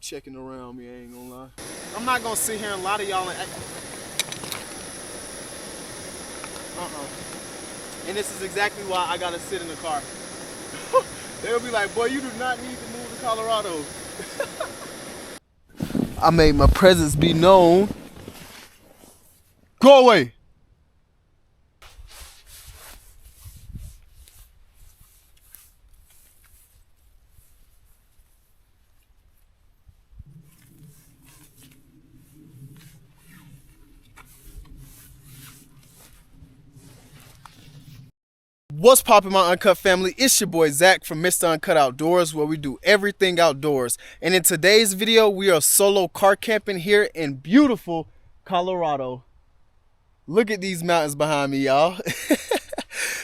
checking around me, I ain't gonna lie. I'm not gonna sit here and lie to y'all and act. And this is exactly why I gotta sit in the car. They'll be like, boy, you do not need to move to Colorado. I made my presence be known. Go away. What's poppin', my Uncut family? It's your boy Zach from Mr. Uncut Outdoors, where we do everything outdoors. And in today's video, we are solo car camping here in beautiful Colorado. Look at these mountains behind me, y'all.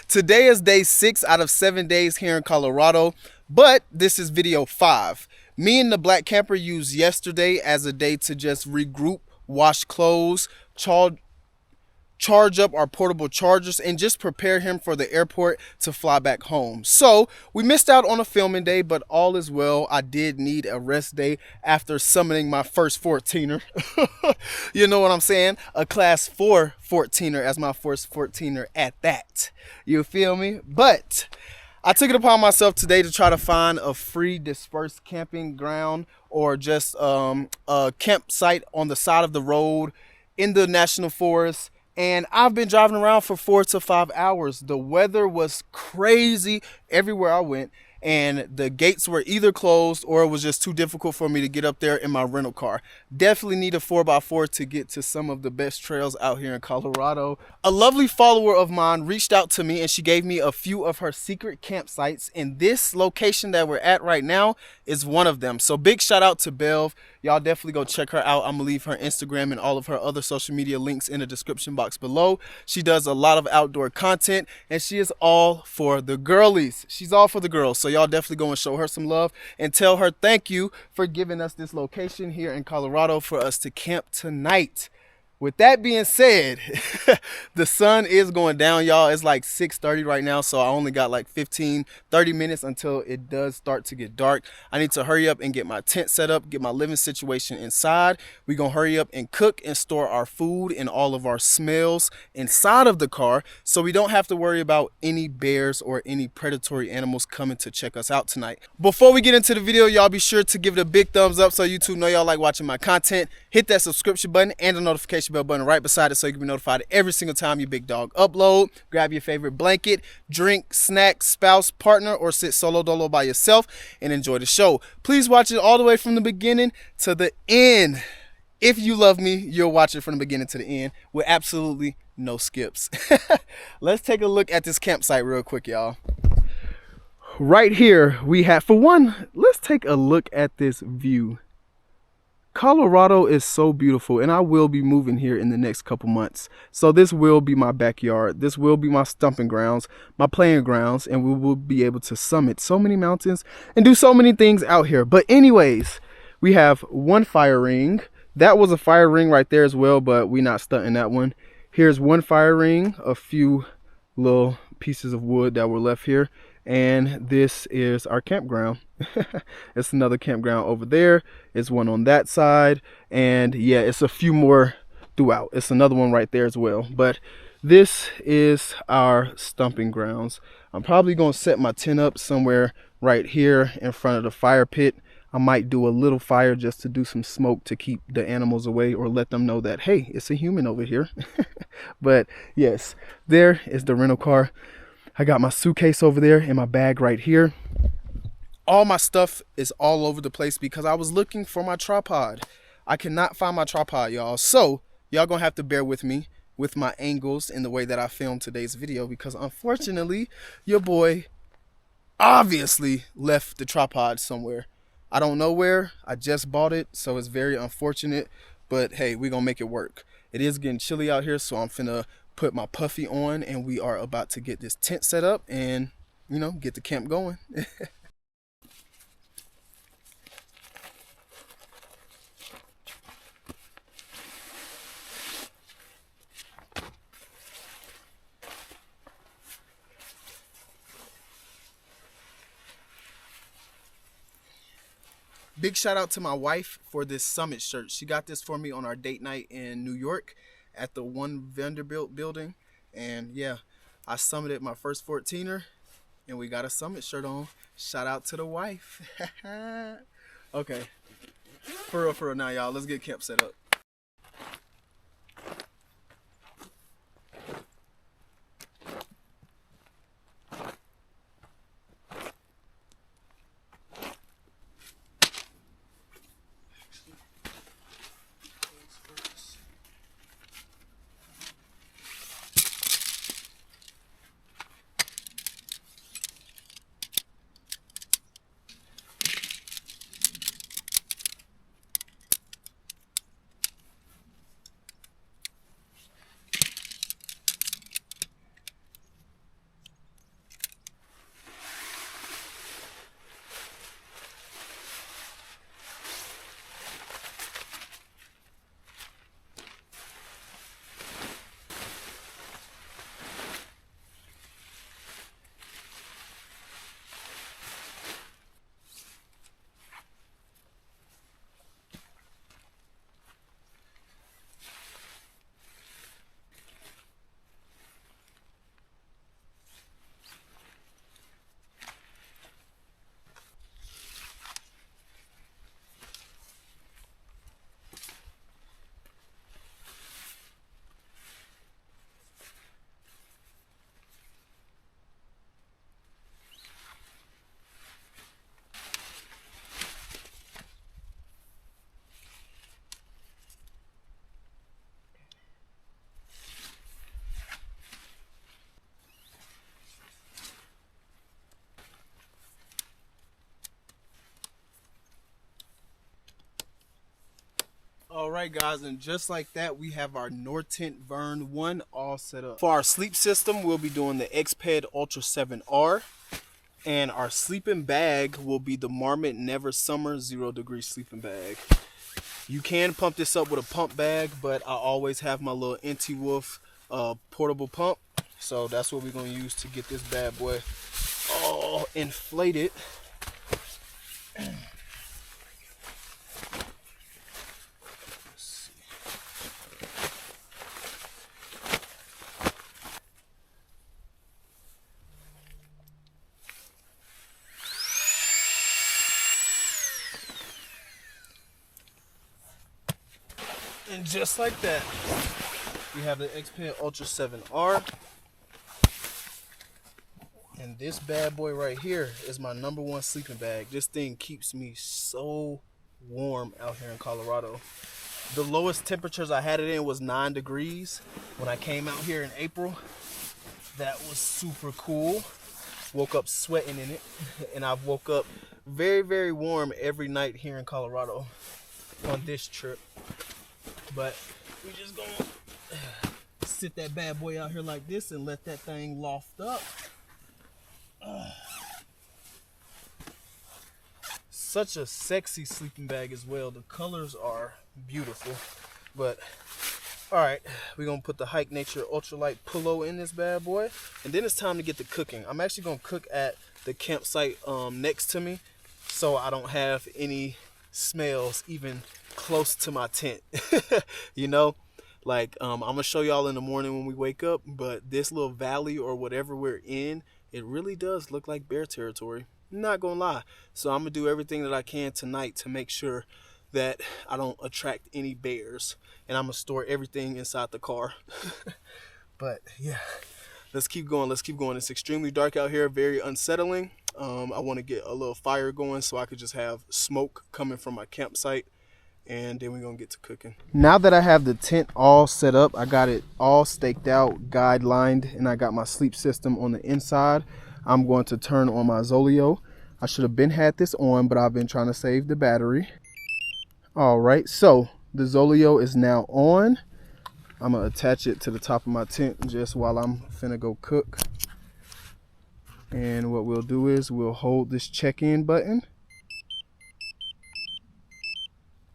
Today is day 6 out of 7 days here in Colorado, but this is video 5. Me and the black camper used yesterday as a day to just regroup, wash clothes, charge up our portable chargers, and just prepare him for the airport to fly back home. So we missed out on a filming day, but all is well. I did need a rest day after summoning my first 14er. You know what I'm saying? A class 4 14er as my first 14er at that. You feel me? But I took it upon myself today to try to find a free dispersed camping ground or just a campsite on the side of the road in the national forest. And I've been driving around for 4 to 5 hours. The weather was crazy everywhere I went, and the gates were either closed or it was just too difficult for me to get up there in my rental car. Definitely need a 4x4 to get to some of the best trails out here in Colorado. A lovely follower of mine reached out to me and she gave me a few of her secret campsites, and this location that we're at right now is one of them. So big shout out to Belv. Y'all definitely go check her out. I'm gonna leave her Instagram and all of her other social media links in the description box below. She does a lot of outdoor content and she is all for the girlies. She's all for the girls. So y'all definitely go and show her some love and tell her thank you for giving us this location here in Colorado for us to camp tonight. With that being said, the sun is going down, y'all. It's like 6:30 right now, so I only got like 15-30 minutes until it does start to get dark. I need to hurry up and get my tent set up, get my living situation inside. We're gonna hurry up and cook and store our food and all of our smells inside of the car so we don't have to worry about any bears or any predatory animals coming to check us out tonight. Before we get into the video, y'all be sure to give it a big thumbs up so YouTube know y'all like watching my content. Hit that subscription button and the notification bell button right beside it so you can be notified every single time your big dog upload. Grab your favorite blanket, drink, snack, spouse, partner, or sit solo dolo by yourself and enjoy the show. Please watch it all the way from the beginning to the end. If you love me, you'll watch it from the beginning to the end with absolutely no skips. Let's take a look at this campsite real quick, y'all. Right here we have, for one, let's take a look at this view. Colorado is so beautiful, and I will be moving here in the next couple months. So this will be my backyard. This will be my stomping grounds, my playing grounds, and we will be able to summit so many mountains and do so many things out here. But anyways, we have one fire ring. That was a fire ring right there as well, but we're not stunting that one. Here's one fire ring, a few little pieces of wood that were left here. And this is our campground. It's another campground over there. It's one on that side. And yeah, it's a few more throughout. It's another one right there as well. But this is our stomping grounds. I'm probably going to set my tent up somewhere right here in front of the fire pit. I might do a little fire just to do some smoke to keep the animals away or let them know that, hey, it's a human over here. But yes, there is the rental car. I got my suitcase over there and my bag right here. All my stuff is all over the place because I was looking for my tripod. I cannot find my tripod, y'all. So y'all gonna have to bear with me with my angles and the way that I filmed today's video because unfortunately, your boy obviously left the tripod somewhere. I don't know where. I just bought it, so it's very unfortunate. But hey, we're gonna make it work. It is getting chilly out here, so I'm finna put my puffy on and we are about to get this tent set up and, you know, get the camp going. Big shout out to my wife for this Summit shirt. She got this for me on our date night in New York at the One Vanderbilt building. And yeah, I summited my first 14er and we got a Summit shirt on. Shout out to the wife. Okay, for real now, y'all. Let's get camp set up. All right, guys, and just like that, we have our Nortent Vern 1 all set up. For our sleep system, we'll be doing the Xped Ultra 7R, and our sleeping bag will be the Marmot Never Summer 0 Degree sleeping bag. You can pump this up with a pump bag, but I always have my little NT Wolf portable pump, so that's what we're gonna use to get this bad boy all inflated. And just like that, we have the Xped Ultra 7R. And this bad boy right here is my #1 sleeping bag. This thing keeps me so warm out here in Colorado. The lowest temperatures I had it in was 9 degrees when I came out here in April. That was super cool. Woke up sweating in it. And I've woke up very, very warm every night here in Colorado on this trip. But we just gonna sit that bad boy out here like this and let that thing loft up. Such a sexy sleeping bag as well. The colors are beautiful. But all right, we're gonna put the Hike Nature Ultralight Pillow in this bad boy, and then it's time to get to cooking. I'm actually gonna cook at the campsite next to me, so I don't have any smells even close to my tent. You know, like I'm gonna show y'all in the morning when we wake up, but this little valley or whatever we're in, it really does look like bear territory. I'm not gonna lie. So I'm gonna do everything that I can tonight to make sure that I don't attract any bears, and I'm gonna store everything inside the car. But yeah, let's keep going. It's extremely dark out here, very unsettling. I want to get a little fire going so I could just have smoke coming from my campsite, and then we're gonna get to cooking. Now that I have the tent all set up, I got it all staked out, guide lined, and I got my sleep system on the inside. I'm going to turn on my Zoleo. I should have been had this on, but I've been trying to save the battery. All right, so the Zoleo is now on. I'm gonna attach it to the top of my tent just while I'm finna go cook. And what we'll do is we'll hold this check-in button.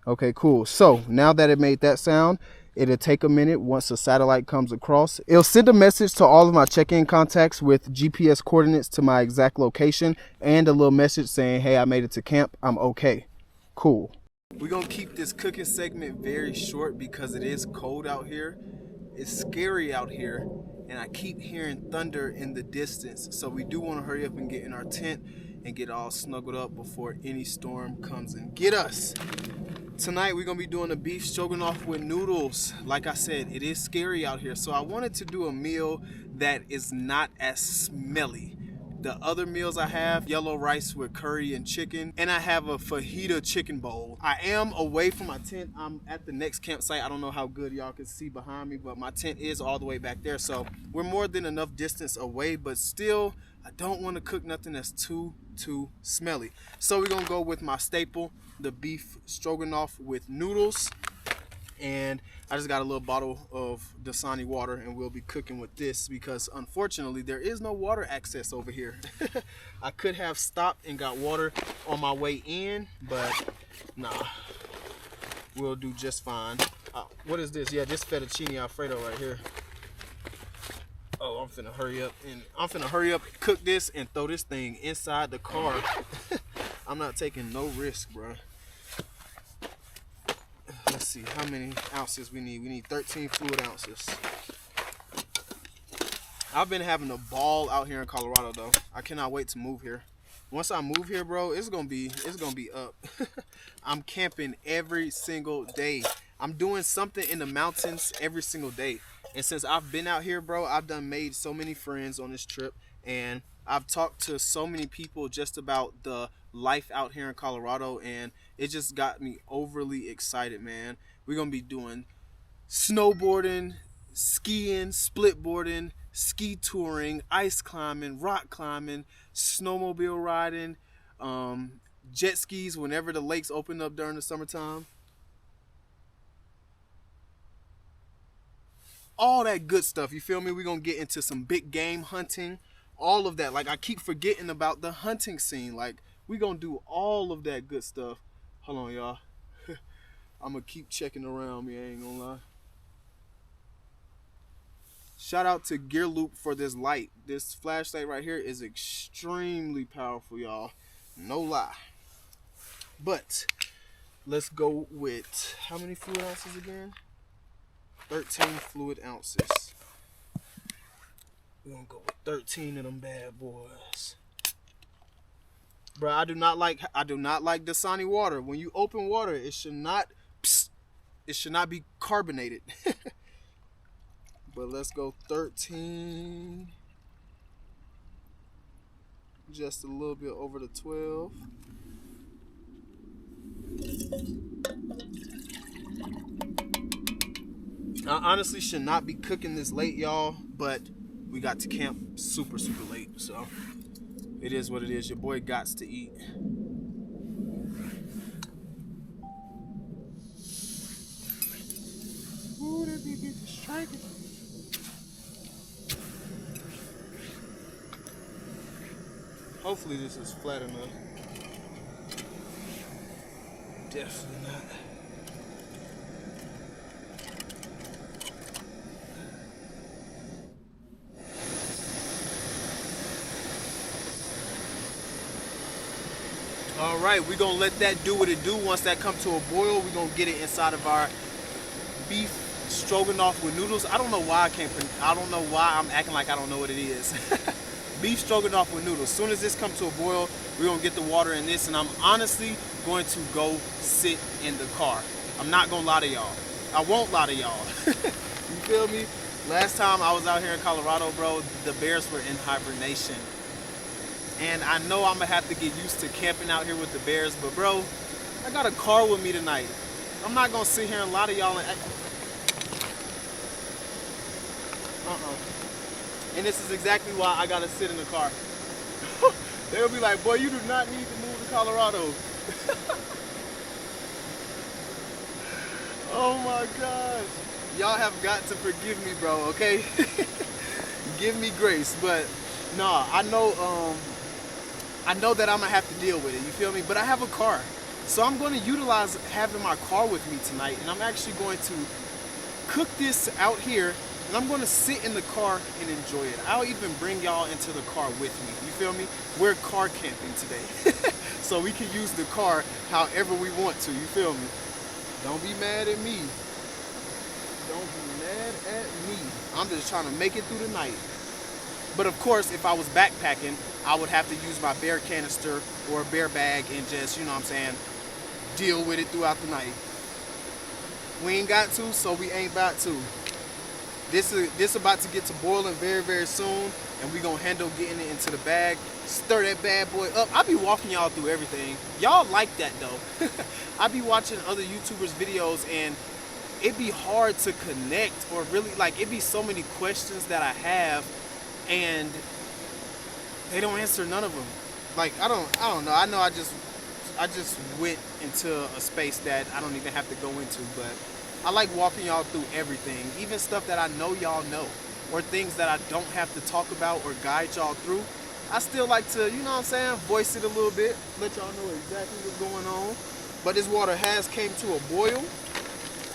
Okay, cool. So now that it made that sound, it'll take a minute. Once the satellite comes across, it'll send a message to all of my check-in contacts with GPS coordinates to my exact location and a little message saying, hey, I made it to camp, I'm okay. Cool. We're gonna keep this cooking segment very short because it is cold out here. It's scary out here, and I keep hearing thunder in the distance. So we do want to hurry up and get in our tent and get all snuggled up before any storm comes and get us. Tonight we're gonna be doing a beef stroganoff with noodles. Like I said, it is scary out here, so I wanted to do a meal that is not as smelly. The other meals I have, yellow rice with curry and chicken, and I have a fajita chicken bowl. I am away from my tent. I'm at the next campsite. I don't know how good y'all can see behind me, but my tent is all the way back there. So we're more than enough distance away, but still, I don't want to cook nothing that's too smelly. So we're gonna go with my staple, the beef stroganoff with noodles. And I just got a little bottle of Dasani water, and we'll be cooking with this because unfortunately there is no water access over here. I could have stopped and got water on my way in, but nah, we'll do just fine. What is this? Yeah, this fettuccine alfredo right here. Oh, I'm finna hurry up, cook this and throw this thing inside the car. I'm not taking no risk, bro. Let's see how many ounces we need. We need 13 fluid ounces. I've been having a ball out here in Colorado though. I cannot wait to move here. Once I move here, bro, it's gonna be up. I'm camping every single day. I'm doing something in the mountains every single day. And since I've been out here, bro, I've made so many friends on this trip, and I've talked to so many people just about the life out here in Colorado, and it just got me overly excited, man. We're gonna be doing snowboarding, skiing, splitboarding, ski touring, ice climbing, rock climbing, snowmobile riding, jet skis whenever the lakes open up during the summertime. All that good stuff, you feel me? We're gonna get into some big game hunting, all of that. Like, I keep forgetting about the hunting scene. Like, we gonna do all of that good stuff. Hold on, y'all. I'm gonna keep checking around me, I ain't gonna lie. Shout out to Gear Loop for this light. This flashlight right here is extremely powerful, y'all. No lie. But let's go with how many fluid ounces again? 13 fluid ounces. We're gonna go with 13 of them bad boys. Bro, I do not like Dasani water. When you open water, it should not be carbonated. But let's go 13. Just a little bit over the 12. I honestly should not be cooking this late, y'all, but we got to camp super late, so it is what it is. Your boy gots to eat. Ooh, that big is striking. Hopefully this is flat enough. Definitely not. All right, we're gonna let that do what it do. Once that comes to a boil, we're gonna get it inside of our beef stroganoff with noodles. I don't know why I'm acting like I don't know what it is. Beef stroganoff with noodles. As soon as this comes to a boil, we're gonna get the water in this, and I'm honestly going to go sit in the car. I'm not gonna lie to y'all. I won't lie to y'all. You feel me? Last time I was out here in Colorado, bro, the bears were in hibernation. And I know I'm gonna have to get used to camping out here with the bears, but bro, I got a car with me tonight. I'm not gonna sit here and lie to y'all and act. And this is exactly why I gotta sit in the car. They'll be like, boy, you do not need to move to Colorado. Oh my gosh. Y'all have got to forgive me, bro, okay? Give me grace, but nah, I know that I'm gonna have to deal with it, you feel me? But I have a car. So I'm gonna utilize having my car with me tonight, and I'm actually going to cook this out here, and I'm gonna sit in the car and enjoy it. I'll even bring y'all into the car with me, you feel me? We're car camping today. so we can use the car however we want to. You feel me? Don't be mad at me. Don't be mad at me. I'm just trying to make it through the night. But of course, if I was backpacking, I would have to use my bear canister or a bear bag and just, you know what I'm saying, deal with it throughout the night. We ain't got to, so we ain't about to. This about to get to boiling very, very soon, and we gonna handle getting it into the bag. Stir that bad boy up. I be walking y'all through everything. Y'all like that though. I be watching other YouTubers videos, and it be hard to connect, or really, like, it be so many questions that I have, and they don't answer none of them. Like, I don't know. I know I just went into a space that I don't even have to go into, but I like walking y'all through everything, even stuff that I know y'all know, or things that I don't have to talk about or guide y'all through. I still like to, you know what I'm saying, voice it a little bit, let y'all know exactly what's going on. But this water has came to a boil.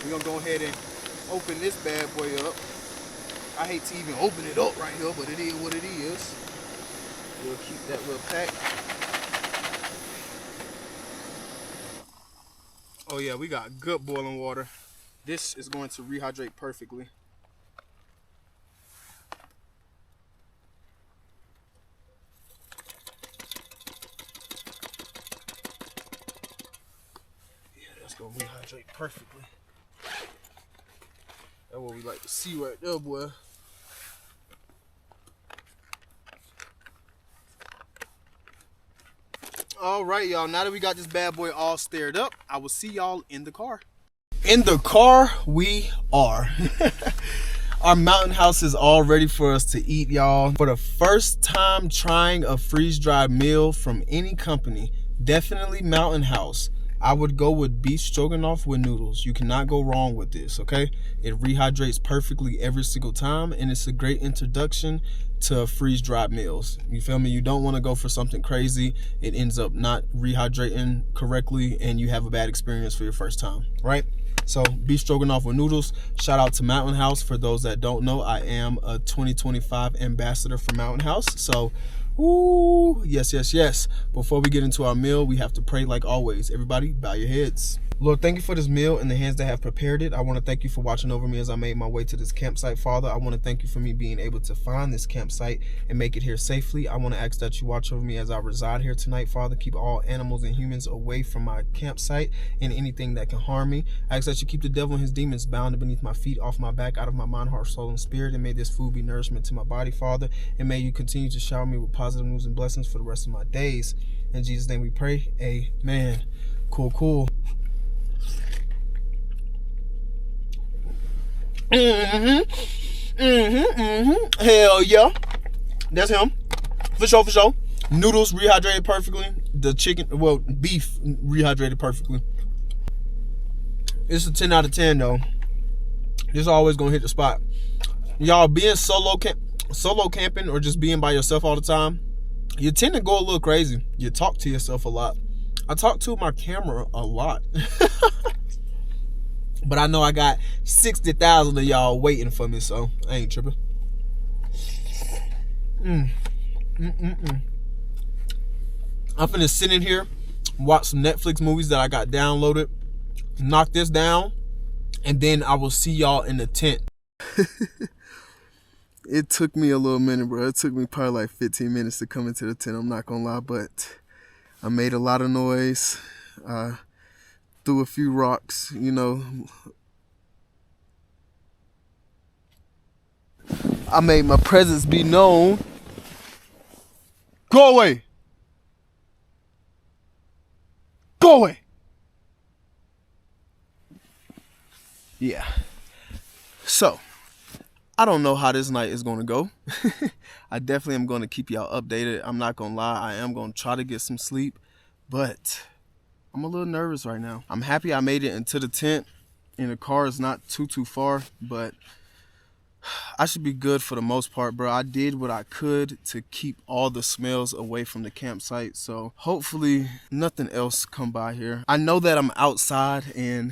We're gonna go ahead and open this bad boy up. I hate to even open it up right here, but it is what it is. We'll keep that little pack. Oh yeah, we got good boiling water. This is going to rehydrate perfectly. Yeah, that's gonna rehydrate perfectly. That's what we like to see right there, boy. All right, y'all. Now that we got this bad boy all stirred up, I will see y'all in the car. In the car we are. Our mountain house is all ready for us to eat, y'all. For the first time trying a freeze-dried meal from any company, definitely Mountain House, I would go with beef stroganoff with noodles. You cannot go wrong with this, okay? It rehydrates perfectly every single time, and it's a great introduction to freeze-dried meals. You feel me? You don't want to go for something crazy. It ends up not rehydrating correctly, and you have a bad experience for your first time, right? So beef stroganoff with noodles. Shout out to Mountain House. For those that don't know, I am a 2025 ambassador for Mountain House. So, ooh, yes, yes, yes. Before we get into our meal, we have to pray like always. Everybody, bow your heads. Lord, thank you for this meal and the hands that have prepared it. I want to thank you for watching over me as I made my way to this campsite, Father. I want to thank you for me being able to find this campsite and make it here safely. I want to ask that you watch over me as I reside here tonight, Father. Keep all animals and humans away from my campsite and anything that can harm me. I ask that you keep the devil and his demons bound beneath my feet, off my back, out of my mind, heart, soul, and spirit. And may this food be nourishment to my body, Father. And may you continue to shower me with positive news and blessings for the rest of my days. In Jesus' name we pray. Amen. Cool, cool. Hell yeah. That's him. For sure, for sure. Noodles rehydrated perfectly. The chicken, well, beef rehydrated perfectly. It's a 10 out of 10 though. It's always gonna hit the spot. Y'all, being solo camping or just being by yourself all the time, you tend to go a little crazy. You talk to yourself a lot. I talk to my camera a lot. But I know I got 60,000 of y'all waiting for me, so I ain't tripping. I'm finna sit in here, watch some Netflix movies that I got downloaded, knock this down, and then I will see y'all in the tent. It took me a little minute, bro. It took me probably like 15 minutes to come into the tent, I'm not gonna lie, but I made a lot of noise. Threw a few rocks, you know. I made my presence be known. Go away. Go away. Yeah. So, I don't know how this night is going to go. I definitely am going to keep y'all updated. I'm not going to lie. I am going to try to get some sleep, but I'm a little nervous right now. I'm happy I made it into the tent, and the car is not too far, but I should be good for the most part, bro. I did what I could to keep all the smells away from the campsite, so hopefully nothing else come by here. I know that I'm outside and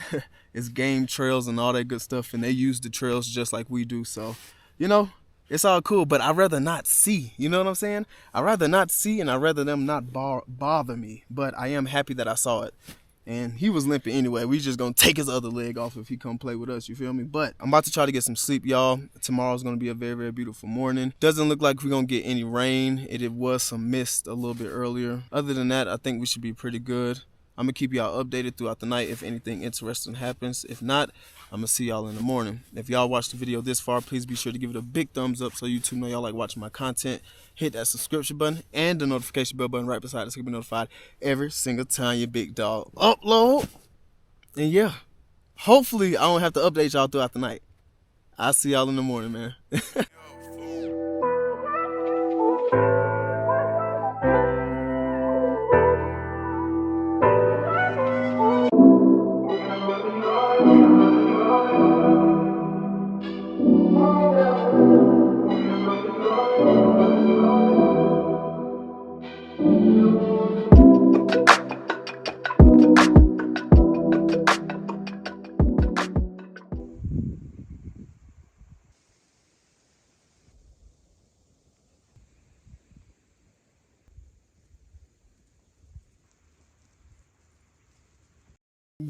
it's game trails and all that good stuff, and they use the trails just like we do, so, you know, It's all cool, but I'd rather not see. You know what I'm saying? I'd rather not see, and I'd rather them not bother me. But I am happy that I saw it. And he was limping anyway. We just gonna take his other leg off if he come play with us, you feel me? But I'm about to try to get some sleep, y'all. Tomorrow's gonna be a very, very beautiful morning. Doesn't look like we're gonna get any rain. It was some mist a little bit earlier. Other than that, I think we should be pretty good. I'm gonna keep y'all updated throughout the night if anything interesting happens. If not, I'm gonna see y'all in the morning. If y'all watched the video this far, please be sure to give it a big thumbs up so YouTube know y'all like watching my content. Hit that subscription button and the notification bell button right beside it so you can be notified every single time your big dog upload. And yeah, hopefully I don't have to update y'all throughout the night. I'll see y'all in the morning, man.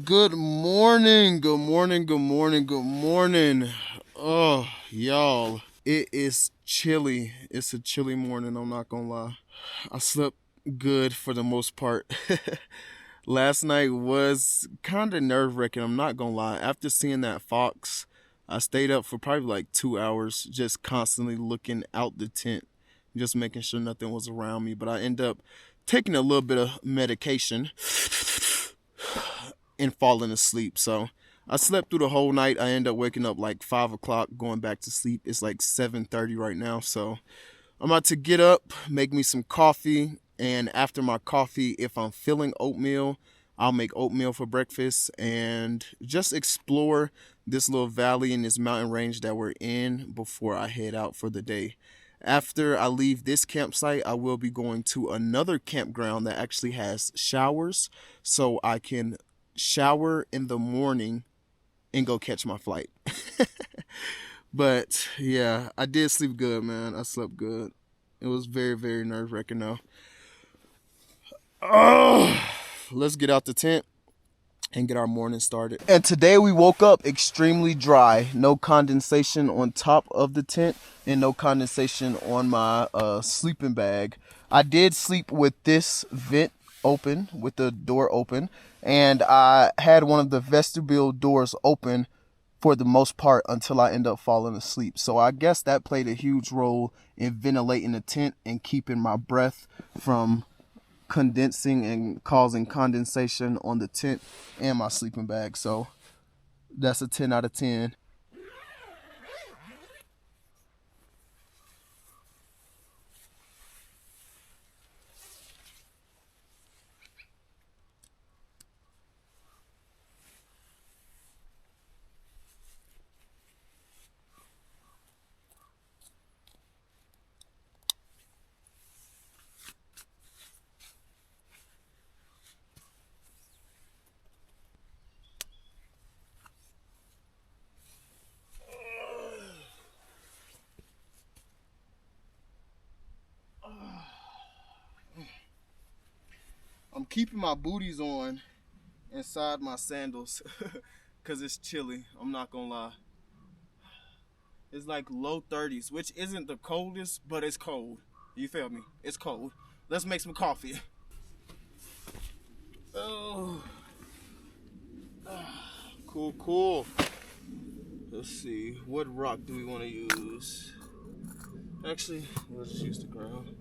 Good morning, good morning, good morning, good morning. Oh, y'all, it is chilly. It's a chilly morning, I'm not gonna lie. I slept good for the most part. Last night was kind of nerve-wracking, I'm not gonna lie. After seeing that fox, I stayed up for probably like 2 hours, just constantly looking out the tent, just making sure nothing was around me. But I ended up taking a little bit of medication and falling asleep. So I slept through the whole night. I ended up waking up like 5 o'clock, going back to sleep. It's like 7:30 right now. So I'm about to get up, make me some coffee. And after my coffee, if I'm feeling oatmeal, I'll make oatmeal for breakfast and just explore this little valley and this mountain range that we're in before I head out for the day. After I leave this campsite, I will be going to another campground that actually has showers so I can shower in the morning and go catch my flight. But yeah, I did sleep good, man. I slept good. It was very, very nerve-wracking though. Oh, let's get out the tent and get our morning started. And today we woke up extremely dry. No condensation on top of the tent and no condensation on my sleeping bag. I did sleep with this vent open, with the door open, and I had one of the vestibule doors open for the most part until I end up falling asleep. So I guess that played a huge role in ventilating the tent and keeping my breath from condensing and causing condensation on the tent and my sleeping bag. So that's a 10 out of 10. I'm keeping my booties on inside my sandals because it's chilly. I'm not gonna lie. It's like low 30s, which isn't the coldest, but it's cold. You feel me? It's cold. Let's make some coffee. Oh, cool, cool. Let's see. What rock do we want to use? Actually, let's just use the ground.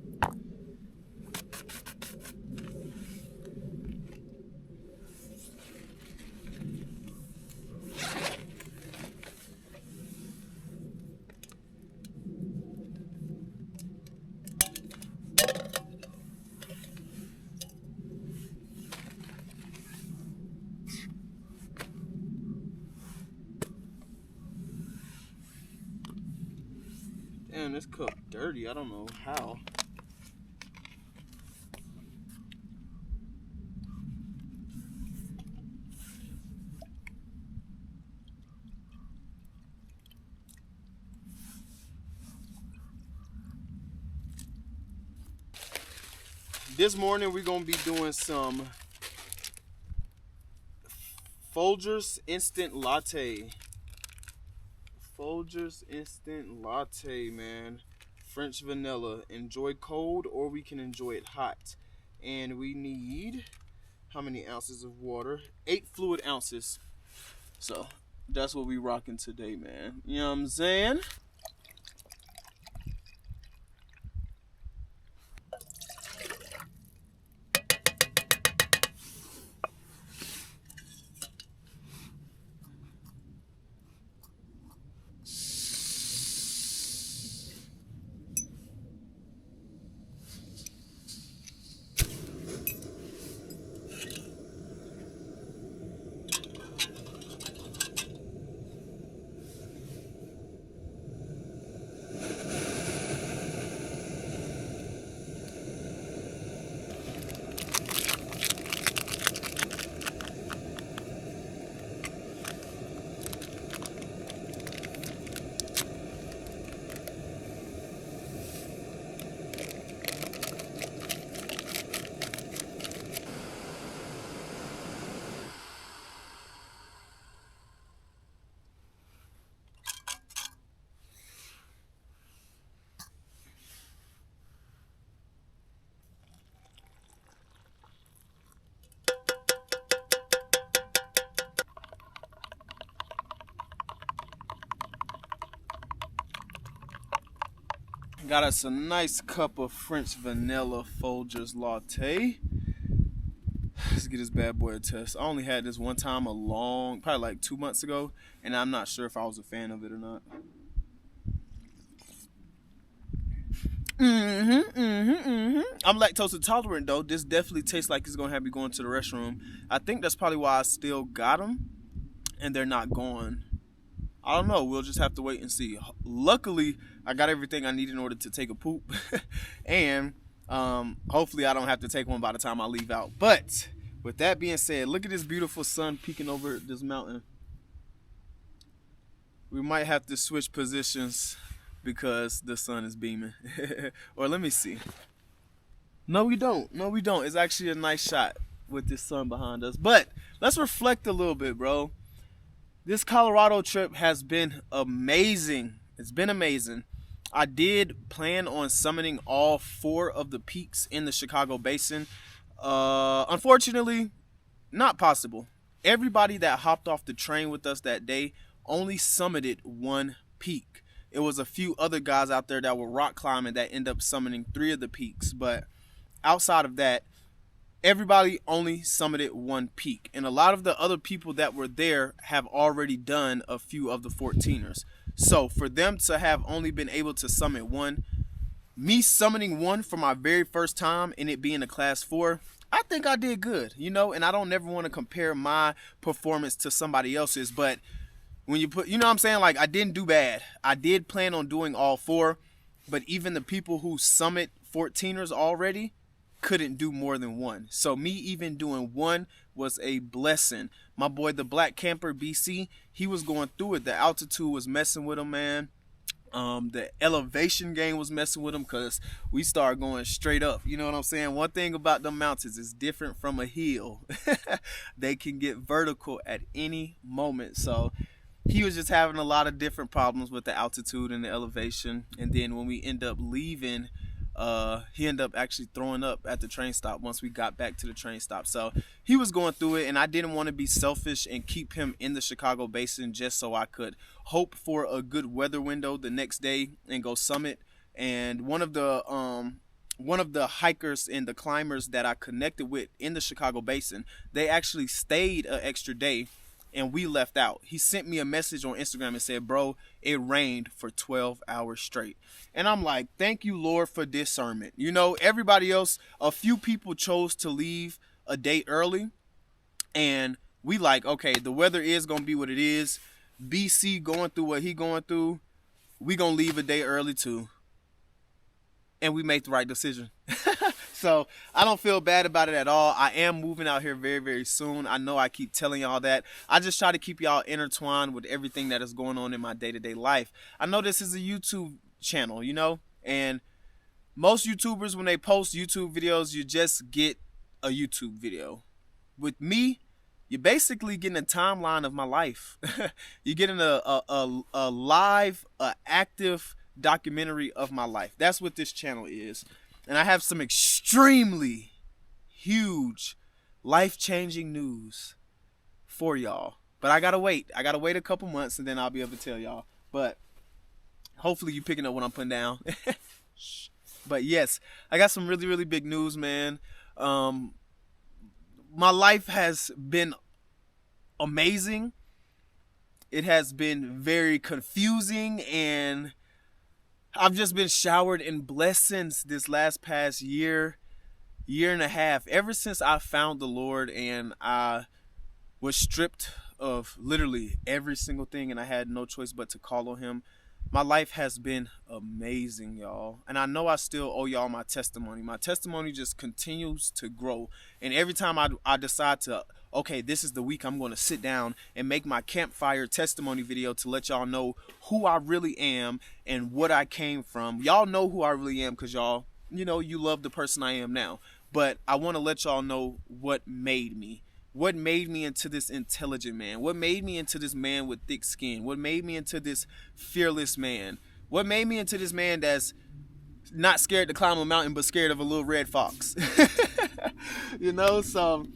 Damn, this cup dirty. I don't know how. This morning we're gonna be doing some Folgers instant latte. Folgers instant latte, man. French vanilla. Enjoy cold or we can enjoy it hot. And we need how many ounces of water? 8 fluid ounces. So that's what we rocking today, man. You know what I'm saying? Got us a nice cup of French vanilla Folgers latte. Let's get this bad boy a test. I only had this one time probably like 2 months ago, and I'm not sure if I was a fan of it or not. I'm lactose intolerant though. This definitely tastes like it's gonna have me going to the restroom. I think that's probably why I still got them, and they're not gone. I don't know. We'll just have to wait and see. Luckily, I got everything I need in order to take a poop, and hopefully I don't have to take one by the time I leave out. But with that being said, look at this beautiful sun peeking over this mountain. We might have to switch positions because the sun is beaming. Or let me see. No, we don't. No, we don't. It's actually a nice shot with this sun behind us. But let's reflect a little bit, bro. This Colorado trip has been amazing. It's been amazing. I did plan on summiting all 4 of the peaks in the Chicago Basin. Unfortunately, not possible. Everybody that hopped off the train with us that day only summited 1 peak. It was a few other guys out there that were rock climbing that ended up summiting 3 of the peaks. But outside of that, everybody only summited 1 peak. And a lot of the other people that were there have already done a few of the 14ers. So for them to have only been able to summit 1, me summiting 1 for my very first time and it being a class 4, I think I did good, you know, and I don't never want to compare my performance to somebody else's, but when you put, you know what I'm saying, like I didn't do bad. I did plan on doing all 4, but even the people who summit 14ers already couldn't do more than 1. So me even doing 1 was a blessing. My boy, the Black Camper BC, he was going through it. The altitude was messing with him, man. The elevation game was messing with him because we started going straight up. You know what I'm saying? One thing about the mountains is different from a hill. They can get vertical at any moment. So he was just having a lot of different problems with the altitude and the elevation. And then when we end up leaving, he ended up actually throwing up at the train stop once we got back to the train stop. So he was going through it, and I didn't want to be selfish and keep him in the Chicago Basin just so I could hope for a good weather window the next day and go summit. And one of the hikers and the climbers that I connected with in the Chicago Basin, they actually stayed an extra day and we left out. He sent me a message on Instagram and said, bro, it rained for 12 hours straight. And I'm like, thank you, Lord, for discernment. You know, everybody else, a few people chose to leave a day early. And we like, okay, the weather is going to be what it is. BC going through what he going through. We going to leave a day early too. And we made the right decision. So I don't feel bad about it at all. I am moving out here very, very soon. I know I keep telling y'all that. I just try to keep y'all intertwined with everything that is going on in my day-to-day life. I know this is a YouTube channel, you know, and Most YouTubers, when they post YouTube videos, you just get a YouTube video. With me, you're basically getting a timeline of my life. You're getting a live, active documentary of my life. That's what this channel is. And I have some extremely huge, life-changing news for y'all. But I gotta wait. I gotta wait a couple months and then I'll be able to tell y'all. But hopefully you picking up what I'm putting down. But yes, I got some really, really big news, man. My life has been amazing. It has been very confusing, and I've just been showered in blessings this past year and a half. Ever since I found the Lord and I was stripped of literally every single thing and I had no choice but to call on him, my life has been amazing, y'all. And I know I still owe y'all my testimony. My testimony just continues to grow. And every time I decide to, okay, this is the week I'm going to sit down and make my campfire testimony video to let y'all know who I really am and what I came from. Y'all know who I really am because y'all, you know, you love the person I am now. But I want to let y'all know what made me. What made me into this intelligent man? What made me into this man with thick skin? What made me into this fearless man? What made me into this man that's not scared to climb a mountain but scared of a little red fox? You know, so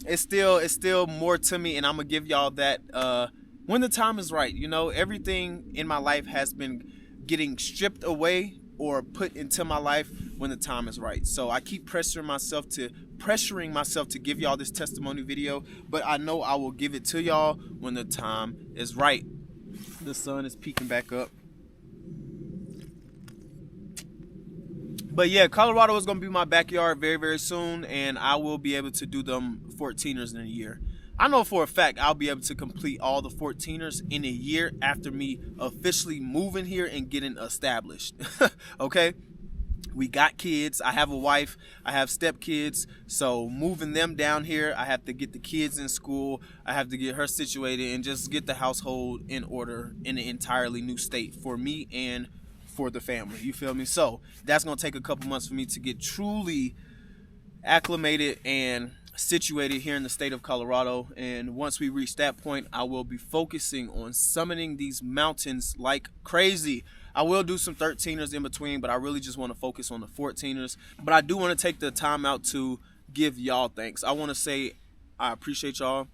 it's still more to me, and I'm gonna give y'all that when the time is right. You know, everything in my life has been getting stripped away or put into my life when the time is right. So I keep pressuring myself to give y'all this testimony video, but I know I will give it to y'all when the time is right. The sun is peeking back up. But yeah, Colorado is going to be my backyard very, very soon, and I will be able to do them 14ers in a year. I know for a fact I'll be able to complete all the 14ers in a year after me officially moving here and getting established. Okay? We got kids. I have a wife. I have stepkids. So moving them down here, I have to get the kids in school. I have to get her situated and just get the household in order in an entirely new state for me and for the family. You feel me? So that's going to take a couple months for me to get truly acclimated and situated here in the state of Colorado. And once we reach that point, I will be focusing on summiting these mountains like crazy. I will do some 13ers in between, but I really just want to focus on the 14ers. But I do want to take the time out to give y'all thanks. I want to say I appreciate y'all.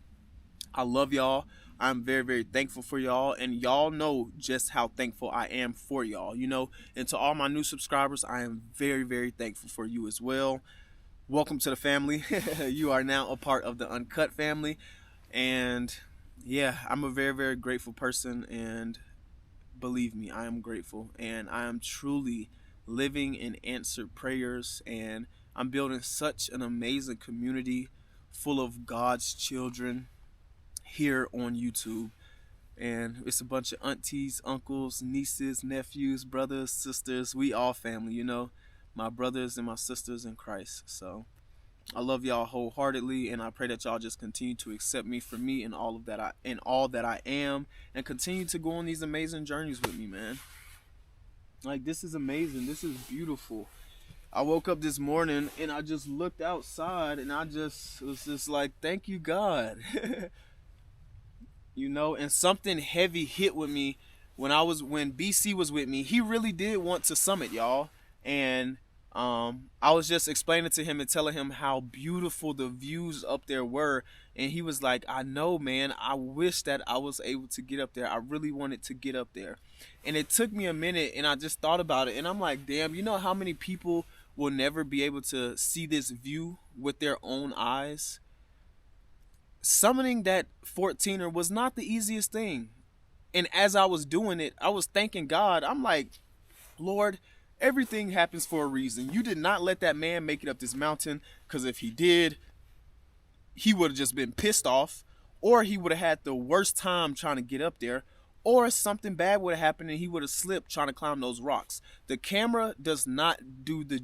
I love y'all. I'm very, very thankful for y'all, and y'all know just how thankful I am for y'all, you know. And to all my new subscribers, I am very, very thankful for you as well. Welcome to the family. You are now a part of the Uncut family. And yeah, I'm a very, very grateful person, and believe me, I am grateful, and I am truly living in answered prayers, and I'm building such an amazing community full of God's children here on YouTube. And it's a bunch of aunties, uncles, nieces, nephews, brothers, sisters. We all family, you know, my brothers and my sisters in Christ. So I love y'all wholeheartedly, and I pray that y'all just continue to accept me for me and all that I am, and continue to go on these amazing journeys with me, man. Like, this is amazing. This is beautiful. I woke up this morning and I just looked outside and I just was just like, thank you, God. You know, and something heavy hit with me when BC was with me. He really did want to summit, y'all. And I was just explaining to him and telling him how beautiful the views up there were, and he was like, I know, man, I wish that I was able to get up there. I really wanted to get up there. And it took me a minute, and I just thought about it, and I'm like, damn, you know how many people will never be able to see this view with their own eyes? Summoning that 14er was not the easiest thing. And as I was doing it, I was thanking God. I'm like, Lord, everything happens for a reason. You did not let that man make it up this mountain, because if he did, he would have just been pissed off, or he would have had the worst time trying to get up there, or something bad would have happened and he would have slipped trying to climb those rocks. The camera does not do the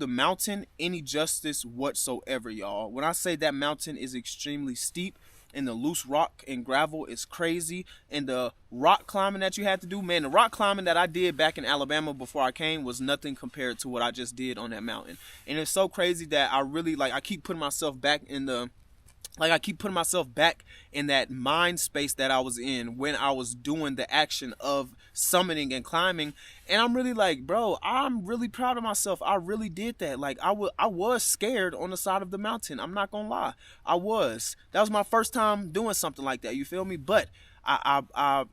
mountain any justice whatsoever, y'all. When I say that mountain is extremely steep, and the loose rock and gravel is crazy. And the rock climbing that you had to do, man, the rock climbing that I did back in Alabama before I came was nothing compared to what I just did on that mountain. And it's so crazy that I really, like, I keep putting myself back in the, like, I keep putting myself back in that mind space that I was in when I was doing the action of summiting and climbing. And I'm really like, bro, I'm really proud of myself. I really did that. Like, I was scared on the side of the mountain. I'm not gonna lie. I was. That was my first time doing something like that. You feel me? But I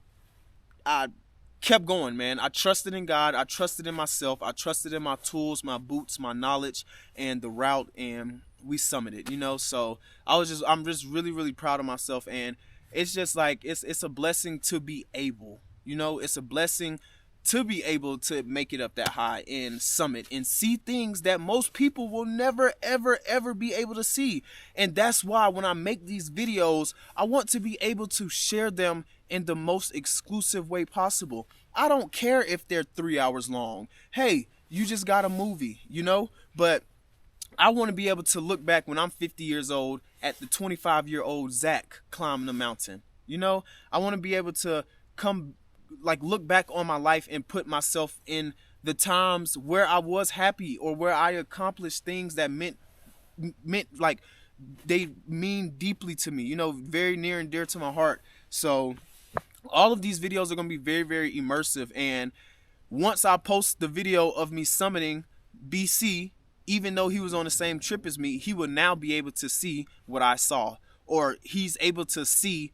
kept going, man. I trusted in God. I trusted in myself. I trusted in my tools, my boots, my knowledge, and the route, and we summited, you know. So I'm just really, really proud of myself. And it's just like, it's a blessing to be able, you know, it's a blessing to be able to make it up that high and summit and see things that most people will never, ever, ever be able to see. And that's why when I make these videos, I want to be able to share them in the most exclusive way possible. I don't care if they're 3 hours long. Hey, you just got a movie, you know. But I want to be able to look back when I'm 50 years old at the 25-year-old Zach climbing the mountain. You know, I want to be able to look back on my life and put myself in the times where I was happy or where I accomplished things that meant like they mean deeply to me, you know, very near and dear to my heart. So all of these videos are going to be very, very immersive. And once I post the video of me summiting BC, even though he was on the same trip as me, he will now be able to see what I saw, or he's able to see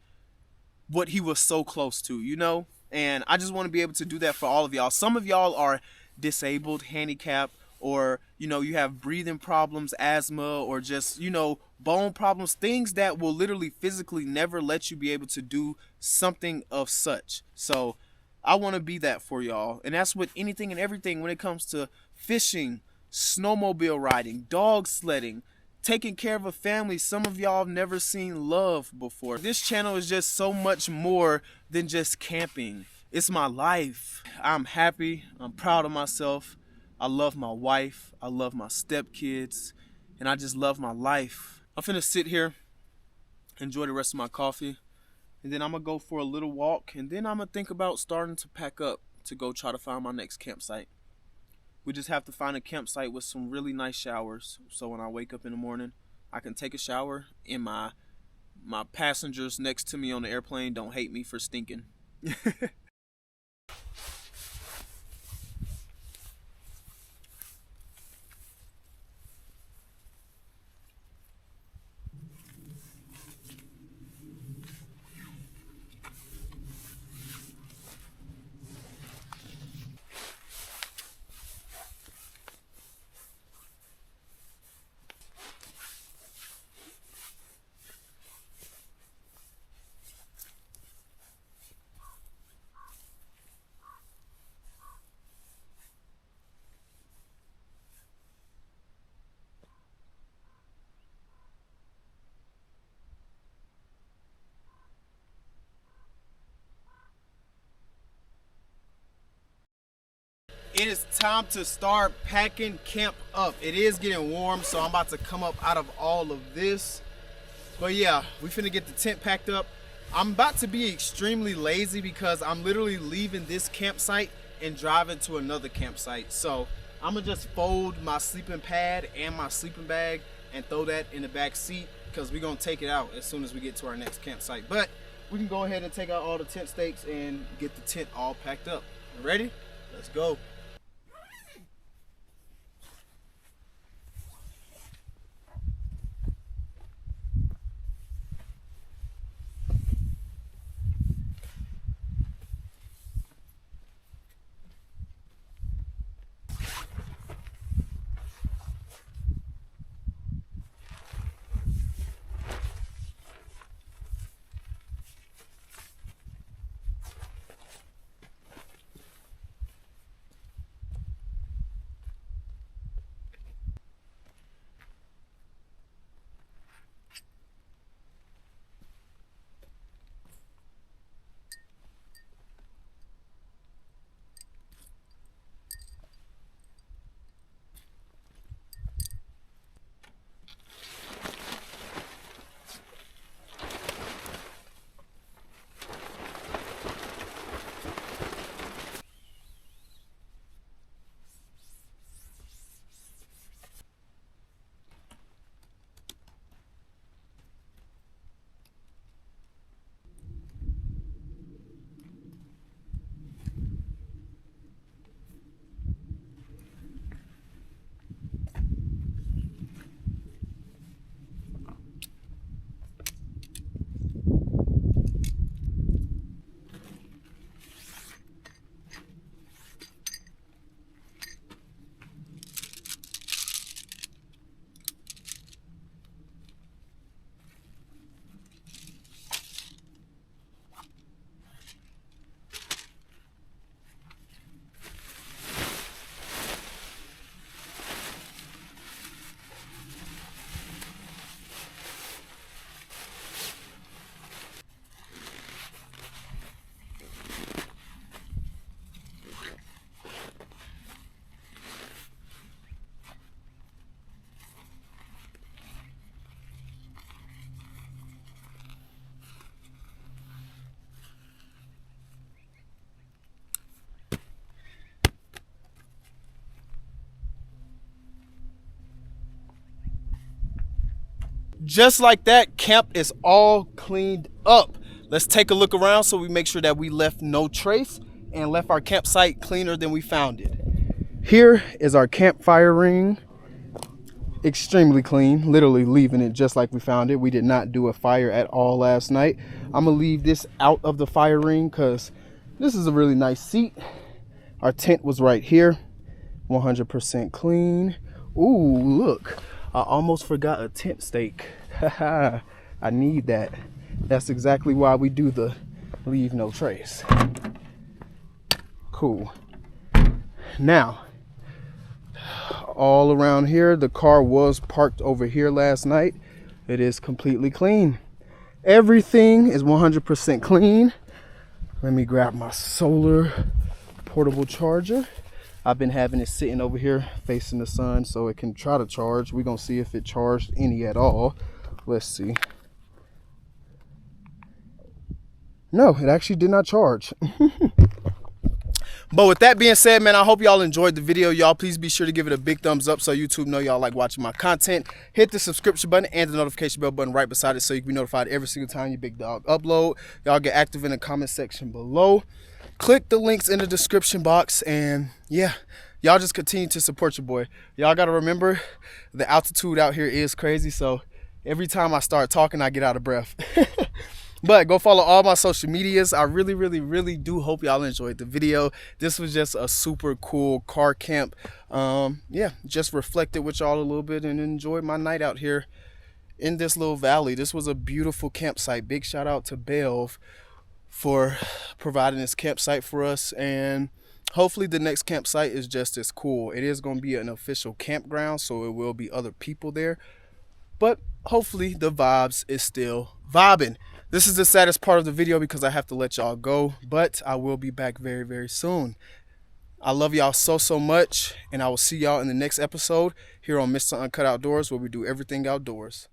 what he was so close to, you know. And I just want to be able to do that for all of y'all. Some of y'all are disabled, handicapped, or, you know, you have breathing problems, asthma, or just, you know, bone problems, things that will literally physically never let you be able to do something of such. So I want to be that for y'all. And that's with anything and everything when it comes to fishing, snowmobile riding, dog sledding, taking care of a family. Some of y'all have never seen love before. This channel is just so much more than just camping. It's my life. I'm happy. I'm proud of myself. I love my wife. I love my stepkids. And I just love my life. I'm finna sit here, enjoy the rest of my coffee, and then I'm gonna go for a little walk, and then I'm gonna think about starting to pack up to go try to find my next campsite. We just have to find a campsite with some really nice showers, so when I wake up in the morning, I can take a shower and my passengers next to me on the airplane don't hate me for stinking. It is time to start packing camp up. It is getting warm, so I'm about to come up out of all of this. But yeah, we finna get the tent packed up. I'm about to be extremely lazy because I'm literally leaving this campsite and driving to another campsite. So I'm gonna just fold my sleeping pad and my sleeping bag and throw that in the back seat because we're gonna take it out as soon as we get to our next campsite. But we can go ahead and take out all the tent stakes and get the tent all packed up. Ready? Let's go. Just like that, camp is all cleaned up. Let's take a look around so we make sure that we left no trace and left our campsite cleaner than we found it. Here is our campfire ring. Extremely clean, literally leaving it just like we found it. We did not do a fire at all last night. I'm gonna leave this out of the fire ring because this is a really nice seat. Our tent was right here, 100% clean. Ooh, look, I almost forgot a tent stake. Haha, I need that. That's exactly why we do the leave no trace. Cool. Now, all around here, the car was parked over here last night. It is completely clean. Everything is 100% clean. Let me grab my solar portable charger. I've been having it sitting over here facing the sun so it can try to charge. We're gonna see if it charged any at all. Let's see. No, it actually did not charge. But with that being said, man, I hope y'all enjoyed the video. Y'all please be sure to give it a big thumbs up so YouTube know y'all like watching my content. Hit the subscription button and the notification bell button right beside it so you can be notified every single time your big dog upload. Y'all get active in the comment section below. Click the links in the description box, and yeah, y'all just continue to support your boy. Y'all got to remember the altitude out here is crazy, so every time I start talking, I get out of breath. But go follow all my social medias. I really do hope y'all enjoyed the video. This was just a super cool car camp. Yeah, just reflected with y'all a little bit and enjoyed my night out here in this little valley. This was a beautiful campsite. Big shout out to Belv for providing this campsite for us, and hopefully the next campsite is just as cool. It is going to be an official campground, so it will be other people there, but hopefully the vibes is still vibing. This is the saddest part of the video because I have to let y'all go, but I will be back very soon. I love y'all so much, and I will see y'all in the next episode here on Mr. Uncut Outdoors, where we do everything outdoors.